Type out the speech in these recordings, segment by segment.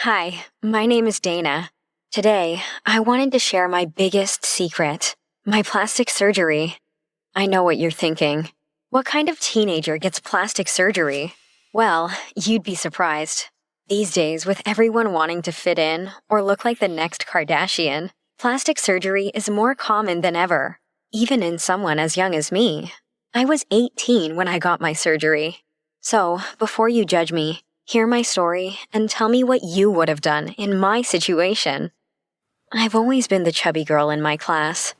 Hi, my name is Dana. Today, I wanted to share my biggest secret, my plastic surgery. I know what you're thinking. What kind of teenager gets plastic surgery? Well, you'd be surprised. These days, with everyone wanting to fit in or look like the next Kardashian, plastic surgery is more common than ever, even in someone as young as me. I was 18 when I got my surgery. So, before you judge me, hear my story and tell me what you would have done in my situation. I've always been the chubby girl in my class.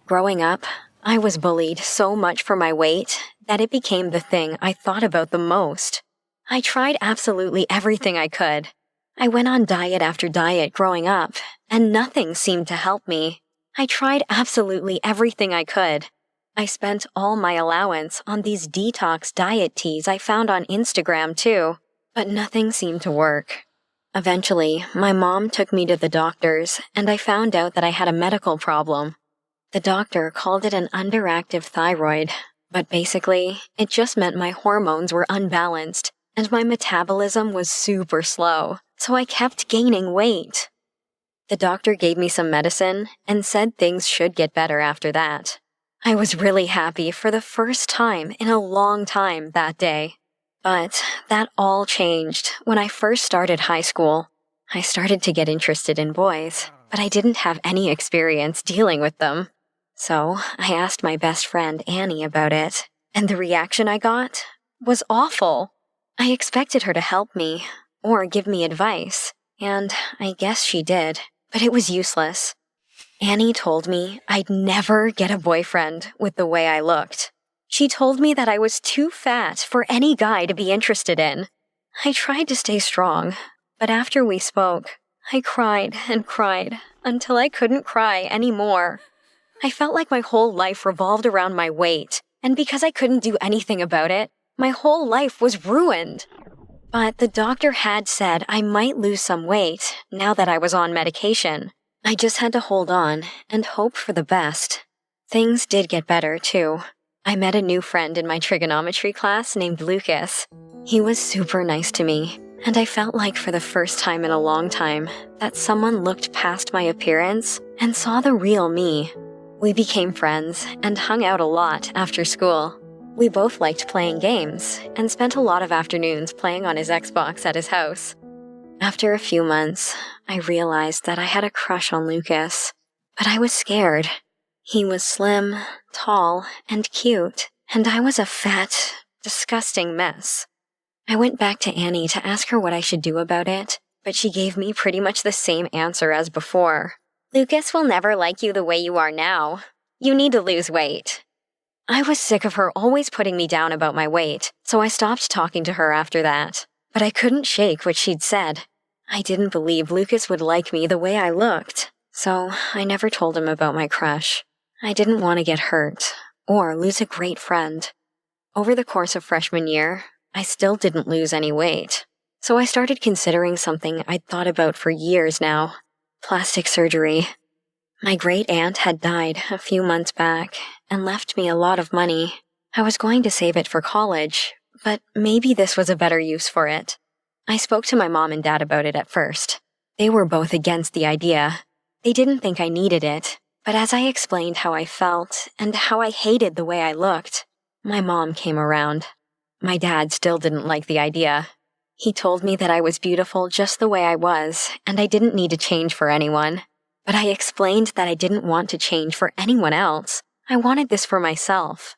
Growing up, I was bullied so much for my weight that it became the thing I thought about the most. I tried absolutely everything I could. I went on diet after diet growing up, and nothing seemed to help me. I tried absolutely everything I could. I spent all my allowance on these detox diet teas I found on Instagram too, but nothing seemed to work. Eventually, my mom took me to the doctors, and I found out that I had a medical problem. The doctor called it an underactive thyroid, but basically, it just meant my hormones were unbalanced, and my metabolism was super slow, so I kept gaining weight. The doctor gave me some medicine and said things should get better after that. I was really happy for the first time in a long time that day. But that all changed when I first started high school. I started to get interested in boys, but I didn't have any experience dealing with them. So I asked my best friend Annie about it, and the reaction I got was awful. I expected her to help me, or give me advice, and I guess she did, but it was useless. Annie told me I'd never get a boyfriend with the way I looked. She told me that I was too fat for any guy to be interested in. I tried to stay strong, but after we spoke, I cried and cried until I couldn't cry anymore. I felt like my whole life revolved around my weight, and because I couldn't do anything about it, my whole life was ruined. But the doctor had said I might lose some weight now that I was on medication. I just had to hold on and hope for the best. Things did get better, too. I met a new friend in my trigonometry class named Lucas. He was super nice to me, and I felt like for the first time in a long time that someone looked past my appearance and saw the real me. We became friends and hung out a lot after school. We both liked playing games and spent a lot of afternoons playing on his Xbox at his house. After a few months, I realized that I had a crush on Lucas, but I was scared. He was slim, tall, and cute, and I was a fat, disgusting mess. I went back to Annie to ask her what I should do about it, but she gave me pretty much the same answer as before. Lucas will never like you the way you are now. You need to lose weight. I was sick of her always putting me down about my weight, so I stopped talking to her after that. But I couldn't shake what she'd said. I didn't believe Lucas would like me the way I looked, so I never told him about my crush. I didn't want to get hurt, or lose a great friend. Over the course of freshman year, I still didn't lose any weight, so I started considering something I'd thought about for years now: plastic surgery. My great-aunt had died a few months back and left me a lot of money. I was going to save it for college, but maybe this was a better use for it. I spoke to my mom and dad about it at first. They were both against the idea. They didn't think I needed it. But as I explained how I felt and how I hated the way I looked, my mom came around. My dad still didn't like the idea. He told me that I was beautiful just the way I was, and I didn't need to change for anyone. But I explained that I didn't want to change for anyone else. I wanted this for myself.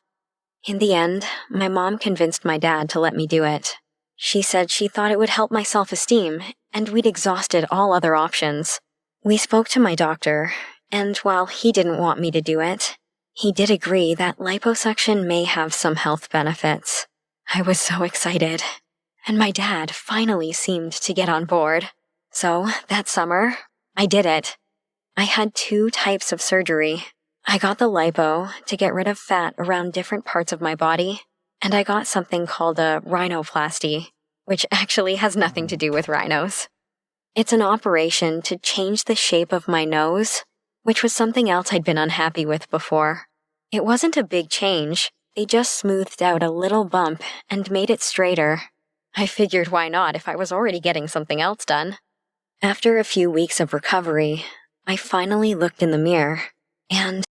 In the end, my mom convinced my dad to let me do it. She said she thought it would help my self-esteem, and we'd exhausted all other options. We spoke to my doctor, and while he didn't want me to do it, he did agree that liposuction may have some health benefits. I was so excited, and my dad finally seemed to get on board. So, that summer, I did it. I had 2 types of surgery. I got the lipo to get rid of fat around different parts of my body, and I got something called a rhinoplasty, which actually has nothing to do with rhinos. It's an operation to change the shape of my nose, which was something else I'd been unhappy with before. It wasn't a big change. They just smoothed out a little bump and made it straighter. I figured why not if I was already getting something else done. After a few weeks of recovery, I finally looked in the mirror, and